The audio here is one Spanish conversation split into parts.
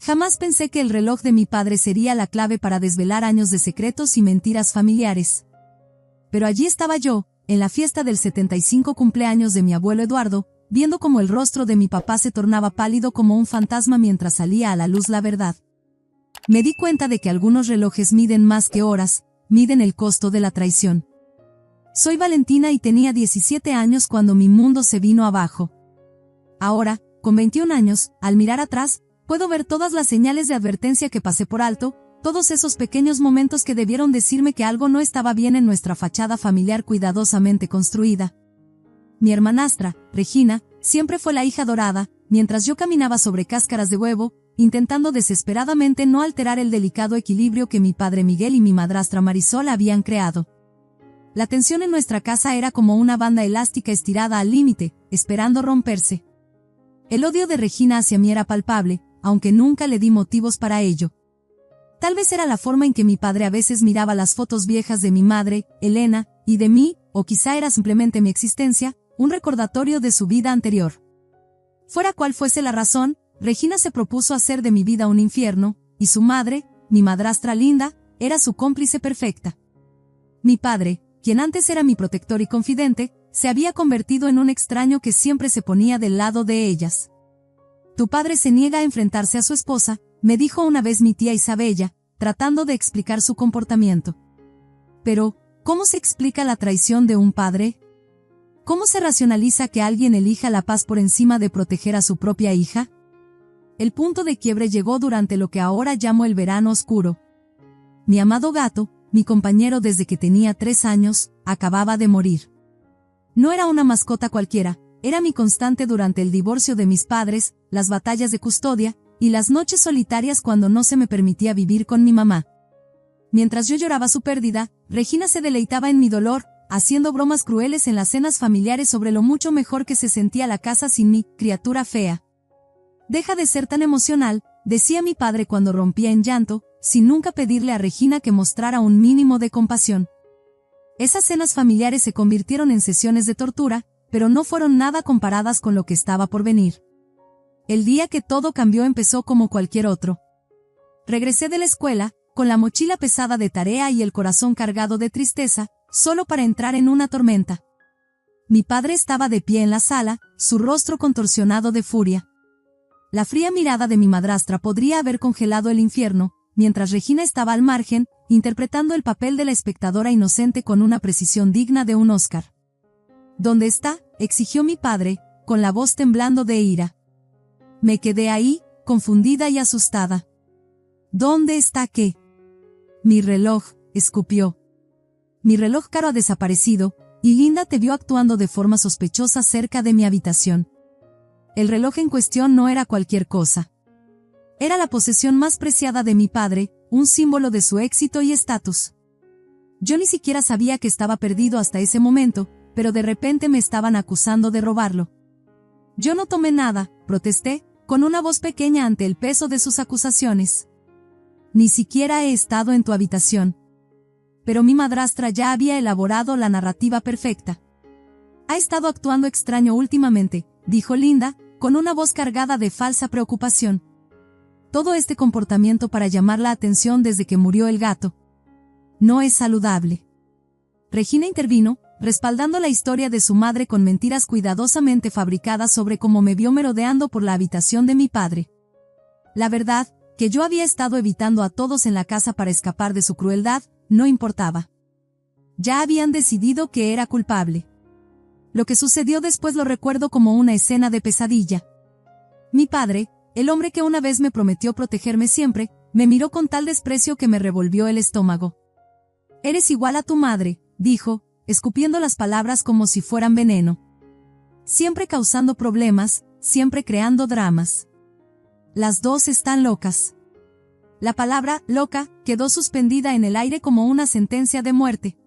Jamás pensé que el reloj de mi padre sería la clave para desvelar años de secretos y mentiras familiares. Pero allí estaba yo, en la fiesta del 75 cumpleaños de mi abuelo Eduardo, viendo cómo el rostro de mi papá se tornaba pálido como un fantasma mientras salía a la luz la verdad. Me di cuenta de que algunos relojes miden más que horas, miden el costo de la traición. Soy Valentina y tenía 17 años cuando mi mundo se vino abajo. Ahora, con 21 años, al mirar atrás, puedo ver todas las señales de advertencia que pasé por alto, todos esos pequeños momentos que debieron decirme que algo no estaba bien en nuestra fachada familiar cuidadosamente construida. Mi hermanastra, Regina, siempre fue la hija dorada, mientras yo caminaba sobre cáscaras de huevo, intentando desesperadamente no alterar el delicado equilibrio que mi padre Miguel y mi madrastra Marisol habían creado. La tensión en nuestra casa era como una banda elástica estirada al límite, esperando romperse. El odio de Regina hacia mí era palpable, aunque nunca le di motivos para ello. Tal vez era la forma en que mi padre a veces miraba las fotos viejas de mi madre, Elena, y de mí, o quizá era simplemente mi existencia, un recordatorio de su vida anterior. Fuera cual fuese la razón, Regina se propuso hacer de mi vida un infierno, y su madre, mi madrastra Linda, era su cómplice perfecta. Mi padre, quien antes era mi protector y confidente, se había convertido en un extraño que siempre se ponía del lado de ellas. Tu padre se niega a enfrentarse a su esposa, me dijo una vez mi tía Isabella, tratando de explicar su comportamiento. Pero, ¿cómo se explica la traición de un padre? ¿Cómo se racionaliza que alguien elija la paz por encima de proteger a su propia hija? El punto de quiebre llegó durante lo que ahora llamo el verano oscuro. Mi amado gato, mi compañero desde que tenía 3 años, acababa de morir. No era una mascota cualquiera, era mi constante durante el divorcio de mis padres, las batallas de custodia, y las noches solitarias cuando no se me permitía vivir con mi mamá. Mientras yo lloraba su pérdida, Regina se deleitaba en mi dolor, haciendo bromas crueles en las cenas familiares sobre lo mucho mejor que se sentía la casa sin mi criatura fea. Deja de ser tan emocional, decía mi padre cuando rompía en llanto, sin nunca pedirle a Regina que mostrara un mínimo de compasión. Esas cenas familiares se convirtieron en sesiones de tortura, pero no fueron nada comparadas con lo que estaba por venir. El día que todo cambió empezó como cualquier otro. Regresé de la escuela, con la mochila pesada de tarea y el corazón cargado de tristeza, solo para entrar en una tormenta. Mi padre estaba de pie en la sala, su rostro contorsionado de furia. La fría mirada de mi madrastra podría haber congelado el infierno, mientras Regina estaba al margen, interpretando el papel de la espectadora inocente con una precisión digna de un Oscar. ¿Dónde está?, exigió mi padre, con la voz temblando de ira. Me quedé ahí, confundida y asustada. ¿Dónde está qué? Mi reloj, escupió. Mi reloj caro ha desaparecido, y Linda te vio actuando de forma sospechosa cerca de mi habitación. El reloj en cuestión no era cualquier cosa. Era la posesión más preciada de mi padre, un símbolo de su éxito y estatus. Yo ni siquiera sabía que estaba perdido hasta ese momento, pero de repente me estaban acusando de robarlo. Yo no tomé nada, protesté, con una voz pequeña ante el peso de sus acusaciones. Ni siquiera he estado en tu habitación. Pero mi madrastra ya había elaborado la narrativa perfecta. Ha estado actuando extraño últimamente, dijo Linda, con una voz cargada de falsa preocupación. Todo este comportamiento para llamar la atención desde que murió el gato. No es saludable. Regina intervino, respaldando la historia de su madre con mentiras cuidadosamente fabricadas sobre cómo me vio merodeando por la habitación de mi padre. La verdad, que yo había estado evitando a todos en la casa para escapar de su crueldad, no importaba. Ya habían decidido que era culpable. Lo que sucedió después lo recuerdo como una escena de pesadilla. Mi padre, el hombre que una vez me prometió protegerme siempre, me miró con tal desprecio que me revolvió el estómago. Eres igual a tu madre, dijo, escupiendo las palabras como si fueran veneno. Siempre causando problemas, siempre creando dramas. Las dos están locas. La palabra loca quedó suspendida en el aire como una sentencia de muerte.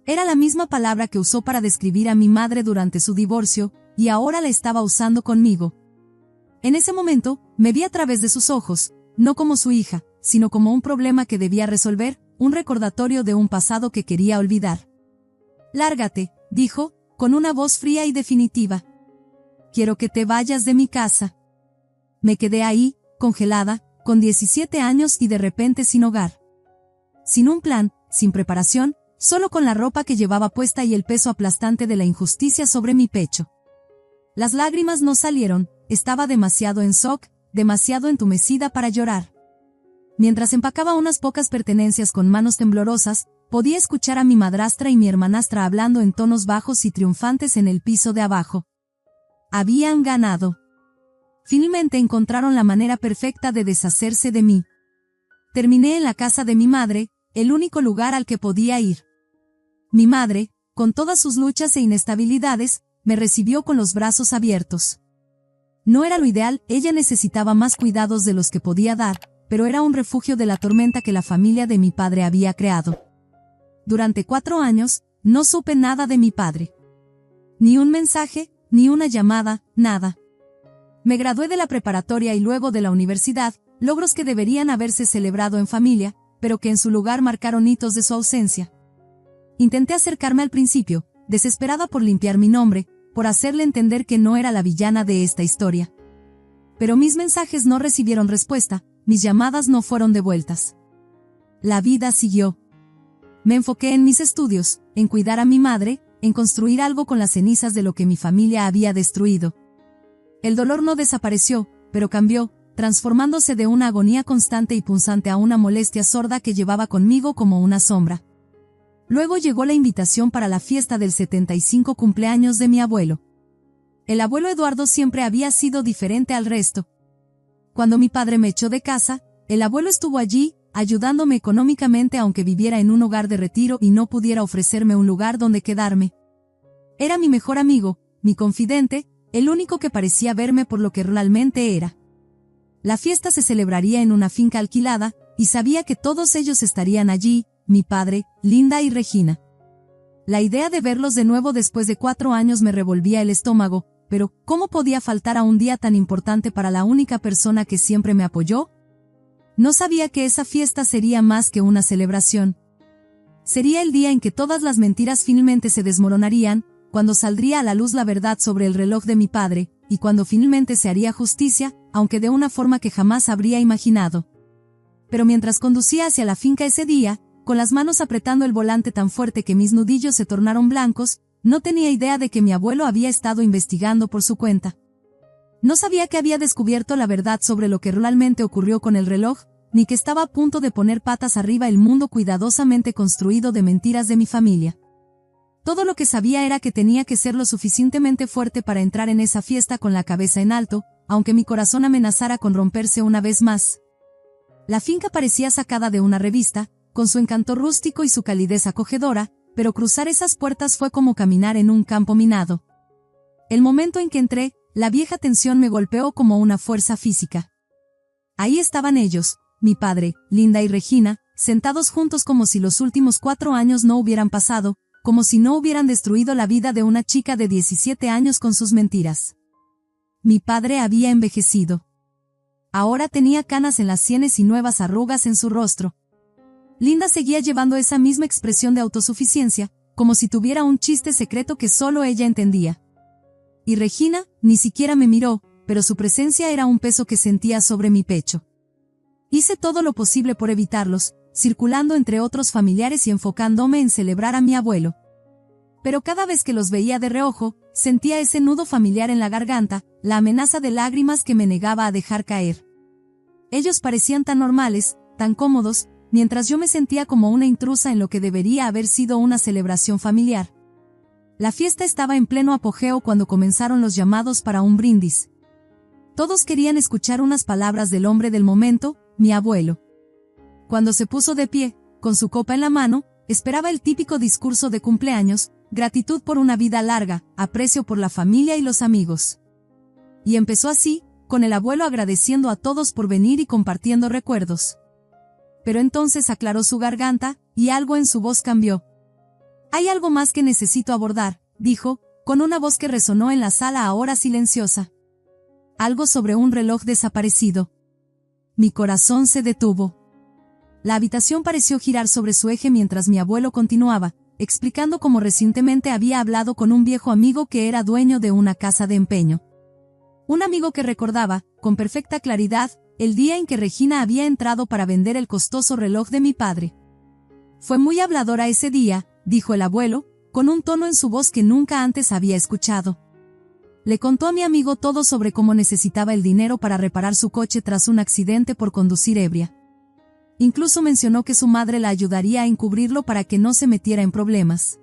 Era la misma palabra que usó para describir a mi madre durante su divorcio, y ahora la estaba usando conmigo. En ese momento, me vi a través de sus ojos, no como su hija, sino como un problema que debía resolver, un recordatorio de un pasado que quería olvidar. Lárgate, dijo, con una voz fría y definitiva. Quiero que te vayas de mi casa. Me quedé ahí, congelada, con 17 años y de repente sin hogar. Sin un plan, sin preparación, solo con la ropa que llevaba puesta y el peso aplastante de la injusticia sobre mi pecho. Las lágrimas no salieron, estaba demasiado en shock, demasiado entumecida para llorar. Mientras empacaba unas pocas pertenencias con manos temblorosas, podía escuchar a mi madrastra y mi hermanastra hablando en tonos bajos y triunfantes en el piso de abajo. Habían ganado. Finalmente encontraron la manera perfecta de deshacerse de mí. Terminé en la casa de mi madre, el único lugar al que podía ir. Mi madre, con todas sus luchas e inestabilidades, me recibió con los brazos abiertos. No era lo ideal, ella necesitaba más cuidados de los que podía dar, pero era un refugio de la tormenta que la familia de mi padre había creado. Durante 4 años, no supe nada de mi padre. Ni un mensaje, ni una llamada, nada. Me gradué de la preparatoria y luego de la universidad, logros que deberían haberse celebrado en familia, pero que en su lugar marcaron hitos de su ausencia. Intenté acercarme al principio, desesperada por limpiar mi nombre, por hacerle entender que no era la villana de esta historia. Pero mis mensajes no recibieron respuesta, mis llamadas no fueron devueltas. La vida siguió. Me enfoqué en mis estudios, en cuidar a mi madre, en construir algo con las cenizas de lo que mi familia había destruido. El dolor no desapareció, pero cambió, transformándose de una agonía constante y punzante a una molestia sorda que llevaba conmigo como una sombra. Luego llegó la invitación para la fiesta del 75 cumpleaños de mi abuelo. El abuelo Eduardo siempre había sido diferente al resto. Cuando mi padre me echó de casa, el abuelo estuvo allí, ayudándome económicamente aunque viviera en un hogar de retiro y no pudiera ofrecerme un lugar donde quedarme. Era mi mejor amigo, mi confidente, el único que parecía verme por lo que realmente era. La fiesta se celebraría en una finca alquilada, y sabía que todos ellos estarían allí, mi padre, Linda y Regina. La idea de verlos de nuevo después de 4 años me revolvía el estómago, pero ¿cómo podía faltar a un día tan importante para la única persona que siempre me apoyó? No sabía que esa fiesta sería más que una celebración. Sería el día en que todas las mentiras finalmente se desmoronarían, cuando saldría a la luz la verdad sobre el reloj de mi padre, y cuando finalmente se haría justicia, aunque de una forma que jamás habría imaginado. Pero mientras conducía hacia la finca ese día, con las manos apretando el volante tan fuerte que mis nudillos se tornaron blancos, no tenía idea de que mi abuelo había estado investigando por su cuenta. No sabía que había descubierto la verdad sobre lo que realmente ocurrió con el reloj, ni que estaba a punto de poner patas arriba el mundo cuidadosamente construido de mentiras de mi familia. Todo lo que sabía era que tenía que ser lo suficientemente fuerte para entrar en esa fiesta con la cabeza en alto, aunque mi corazón amenazara con romperse una vez más. La finca parecía sacada de una revista, con su encanto rústico y su calidez acogedora, pero cruzar esas puertas fue como caminar en un campo minado. El momento en que entré, la vieja tensión me golpeó como una fuerza física. Ahí estaban ellos, mi padre, Linda y Regina, sentados juntos como si los últimos 4 años no hubieran pasado, como si no hubieran destruido la vida de una chica de 17 años con sus mentiras. Mi padre había envejecido. Ahora tenía canas en las sienes y nuevas arrugas en su rostro. Linda seguía llevando esa misma expresión de autosuficiencia, como si tuviera un chiste secreto que solo ella entendía. Y Regina, ni siquiera me miró, pero su presencia era un peso que sentía sobre mi pecho. Hice todo lo posible por evitarlos, circulando entre otros familiares y enfocándome en celebrar a mi abuelo. Pero cada vez que los veía de reojo, sentía ese nudo familiar en la garganta, la amenaza de lágrimas que me negaba a dejar caer. Ellos parecían tan normales, tan cómodos, mientras yo me sentía como una intrusa en lo que debería haber sido una celebración familiar. La fiesta estaba en pleno apogeo cuando comenzaron los llamados para un brindis. Todos querían escuchar unas palabras del hombre del momento, mi abuelo. Cuando se puso de pie, con su copa en la mano, esperaba el típico discurso de cumpleaños, gratitud por una vida larga, aprecio por la familia y los amigos. Y empezó así, con el abuelo agradeciendo a todos por venir y compartiendo recuerdos. Pero entonces aclaró su garganta, y algo en su voz cambió. «Hay algo más que necesito abordar», dijo, con una voz que resonó en la sala ahora silenciosa. Algo sobre un reloj desaparecido. Mi corazón se detuvo. La habitación pareció girar sobre su eje mientras mi abuelo continuaba, explicando cómo recientemente había hablado con un viejo amigo que era dueño de una casa de empeño. Un amigo que recordaba, con perfecta claridad, el día en que Regina había entrado para vender el costoso reloj de mi padre. Fue muy habladora ese día, dijo el abuelo, con un tono en su voz que nunca antes había escuchado. Le contó a mi amigo todo sobre cómo necesitaba el dinero para reparar su coche tras un accidente por conducir ebria. Incluso mencionó que su madre la ayudaría a encubrirlo para que no se metiera en problemas.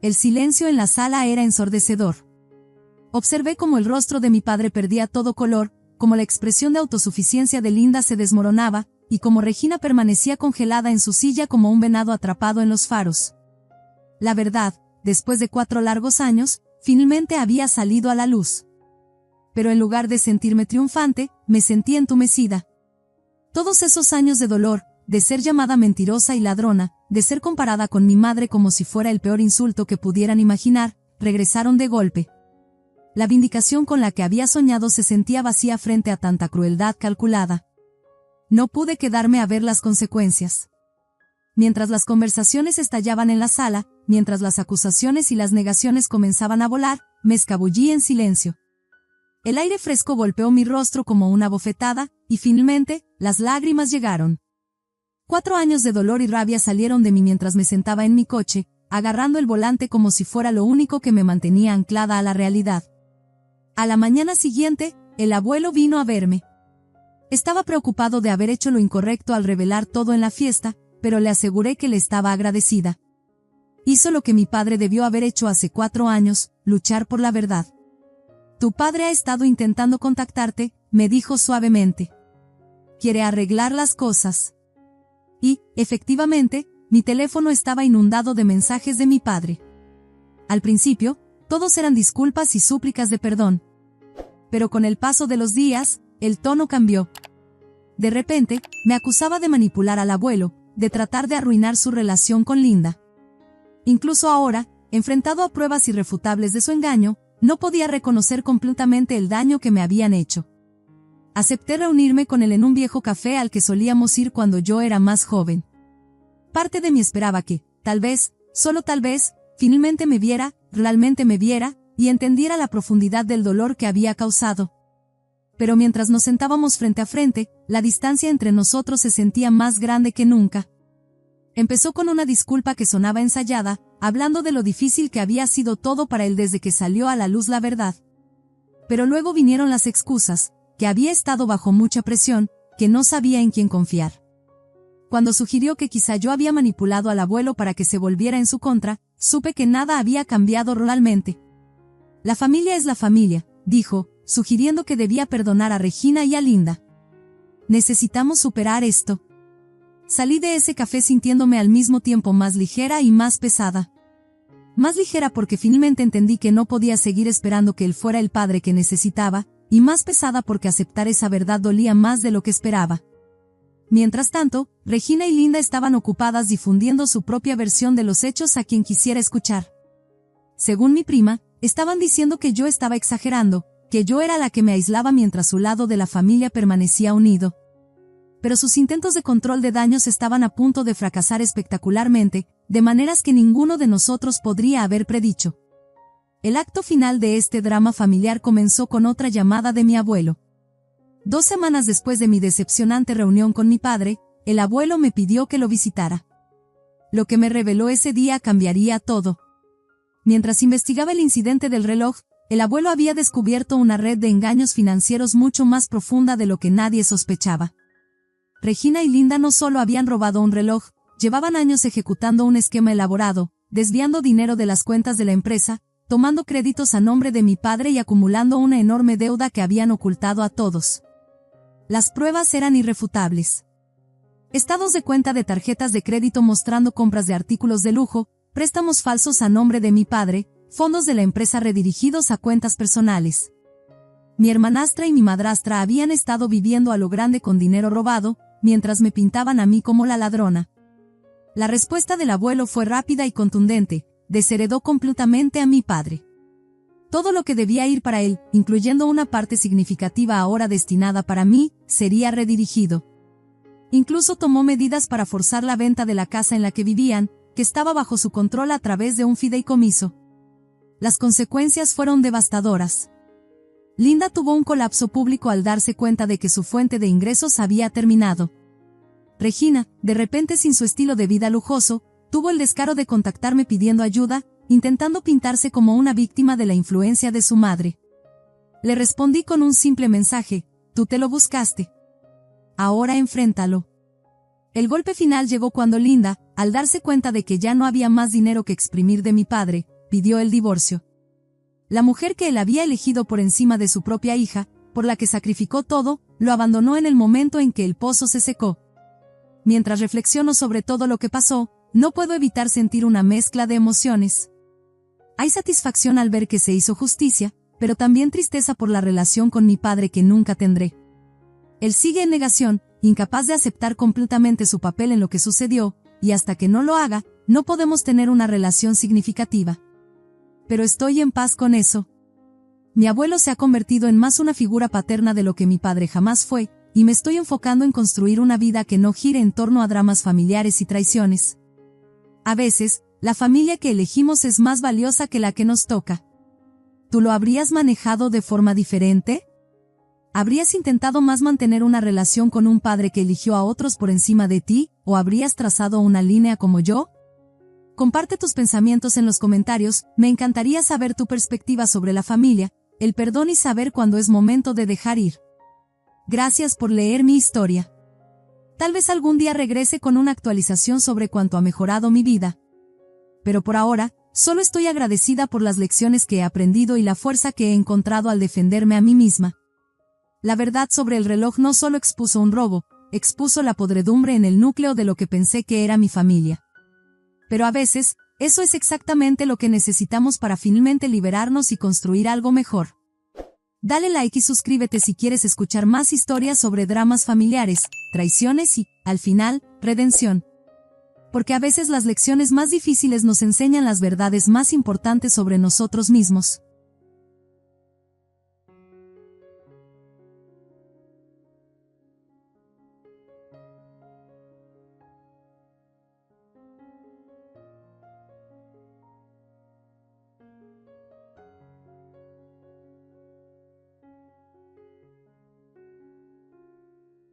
El silencio en la sala era ensordecedor. Observé cómo el rostro de mi padre perdía todo color, cómo la expresión de autosuficiencia de Linda se desmoronaba, y cómo Regina permanecía congelada en su silla como un venado atrapado en los faros. La verdad, después de 4 largos años, finalmente había salido a la luz. Pero en lugar de sentirme triunfante, me sentí entumecida. Todos esos años de dolor, de ser llamada mentirosa y ladrona, de ser comparada con mi madre como si fuera el peor insulto que pudieran imaginar, regresaron de golpe. La vindicación con la que había soñado se sentía vacía frente a tanta crueldad calculada. No pude quedarme a ver las consecuencias. Mientras las conversaciones estallaban en la sala, mientras las acusaciones y las negaciones comenzaban a volar, me escabullí en silencio. El aire fresco golpeó mi rostro como una bofetada, y finalmente, las lágrimas llegaron. 4 años de dolor y rabia salieron de mí mientras me sentaba en mi coche, agarrando el volante como si fuera lo único que me mantenía anclada a la realidad. A la mañana siguiente, el abuelo vino a verme. Estaba preocupado de haber hecho lo incorrecto al revelar todo en la fiesta, pero le aseguré que le estaba agradecida. Hizo lo que mi padre debió haber hecho hace 4 años, luchar por la verdad. Tu padre ha estado intentando contactarte, me dijo suavemente. Quiere arreglar las cosas. Y, efectivamente, mi teléfono estaba inundado de mensajes de mi padre. Al principio, todos eran disculpas y súplicas de perdón. Pero con el paso de los días, el tono cambió. De repente, me acusaba de manipular al abuelo, de tratar de arruinar su relación con Linda. Incluso ahora, enfrentado a pruebas irrefutables de su engaño, no podía reconocer completamente el daño que me habían hecho. Acepté reunirme con él en un viejo café al que solíamos ir cuando yo era más joven. Parte de mí esperaba que, tal vez, solo tal vez, finalmente me viera, realmente me viera, y entendiera la profundidad del dolor que había causado. Pero mientras nos sentábamos frente a frente, la distancia entre nosotros se sentía más grande que nunca. Empezó con una disculpa que sonaba ensayada, hablando de lo difícil que había sido todo para él desde que salió a la luz la verdad. Pero luego vinieron las excusas, que había estado bajo mucha presión, que no sabía en quién confiar. Cuando sugirió que quizá yo había manipulado al abuelo para que se volviera en su contra, supe que nada había cambiado realmente. La familia es la familia, dijo, sugiriendo que debía perdonar a Regina y a Linda. Necesitamos superar esto. Salí de ese café sintiéndome al mismo tiempo más ligera y más pesada. Más ligera porque finalmente entendí que no podía seguir esperando que él fuera el padre que necesitaba, y más pesada porque aceptar esa verdad dolía más de lo que esperaba. Mientras tanto, Regina y Linda estaban ocupadas difundiendo su propia versión de los hechos a quien quisiera escuchar. Según mi prima, estaban diciendo que yo estaba exagerando, que yo era la que me aislaba mientras su lado de la familia permanecía unido. Pero sus intentos de control de daños estaban a punto de fracasar espectacularmente, de maneras que ninguno de nosotros podría haber predicho. El acto final de este drama familiar comenzó con otra llamada de mi abuelo. 2 semanas después de mi decepcionante reunión con mi padre, el abuelo me pidió que lo visitara. Lo que me reveló ese día cambiaría todo. Mientras investigaba el incidente del reloj, el abuelo había descubierto una red de engaños financieros mucho más profunda de lo que nadie sospechaba. Regina y Linda no solo habían robado un reloj, llevaban años ejecutando un esquema elaborado, desviando dinero de las cuentas de la empresa, tomando créditos a nombre de mi padre y acumulando una enorme deuda que habían ocultado a todos. Las pruebas eran irrefutables. Estados de cuenta de tarjetas de crédito mostrando compras de artículos de lujo, préstamos falsos a nombre de mi padre, fondos de la empresa redirigidos a cuentas personales. Mi hermanastra y mi madrastra habían estado viviendo a lo grande con dinero robado, mientras me pintaban a mí como la ladrona. La respuesta del abuelo fue rápida y contundente, desheredó completamente a mi padre. Todo lo que debía ir para él, incluyendo una parte significativa ahora destinada para mí, sería redirigido. Incluso tomó medidas para forzar la venta de la casa en la que vivían, que estaba bajo su control a través de un fideicomiso. Las consecuencias fueron devastadoras. Linda tuvo un colapso público al darse cuenta de que su fuente de ingresos había terminado. Regina, de repente sin su estilo de vida lujoso, tuvo el descaro de contactarme pidiendo ayuda, intentando pintarse como una víctima de la influencia de su madre. Le respondí con un simple mensaje: tú te lo buscaste. Ahora enfréntalo. El golpe final llegó cuando Linda, al darse cuenta de que ya no había más dinero que exprimir de mi padre, pidió el divorcio. La mujer que él había elegido por encima de su propia hija, por la que sacrificó todo, lo abandonó en el momento en que el pozo se secó. Mientras reflexiono sobre todo lo que pasó, no puedo evitar sentir una mezcla de emociones. Hay satisfacción al ver que se hizo justicia, pero también tristeza por la relación con mi padre que nunca tendré. Él sigue en negación, incapaz de aceptar completamente su papel en lo que sucedió, y hasta que no lo haga, no podemos tener una relación significativa. Pero estoy en paz con eso. Mi abuelo se ha convertido en más una figura paterna de lo que mi padre jamás fue, y me estoy enfocando en construir una vida que no gire en torno a dramas familiares y traiciones. A veces, la familia que elegimos es más valiosa que la que nos toca. ¿Tú lo habrías manejado de forma diferente? ¿Habrías intentado más mantener una relación con un padre que eligió a otros por encima de ti, o habrías trazado una línea como yo? Comparte tus pensamientos en los comentarios, me encantaría saber tu perspectiva sobre la familia, el perdón y saber cuándo es momento de dejar ir. Gracias por leer mi historia. Tal vez algún día regrese con una actualización sobre cuánto ha mejorado mi vida. Pero por ahora, solo estoy agradecida por las lecciones que he aprendido y la fuerza que he encontrado al defenderme a mí misma. La verdad sobre el reloj no solo expuso un robo, expuso la podredumbre en el núcleo de lo que pensé que era mi familia. Pero a veces, eso es exactamente lo que necesitamos para finalmente liberarnos y construir algo mejor. Dale like y suscríbete si quieres escuchar más historias sobre dramas familiares, traiciones y, al final, redención. Porque a veces las lecciones más difíciles nos enseñan las verdades más importantes sobre nosotros mismos.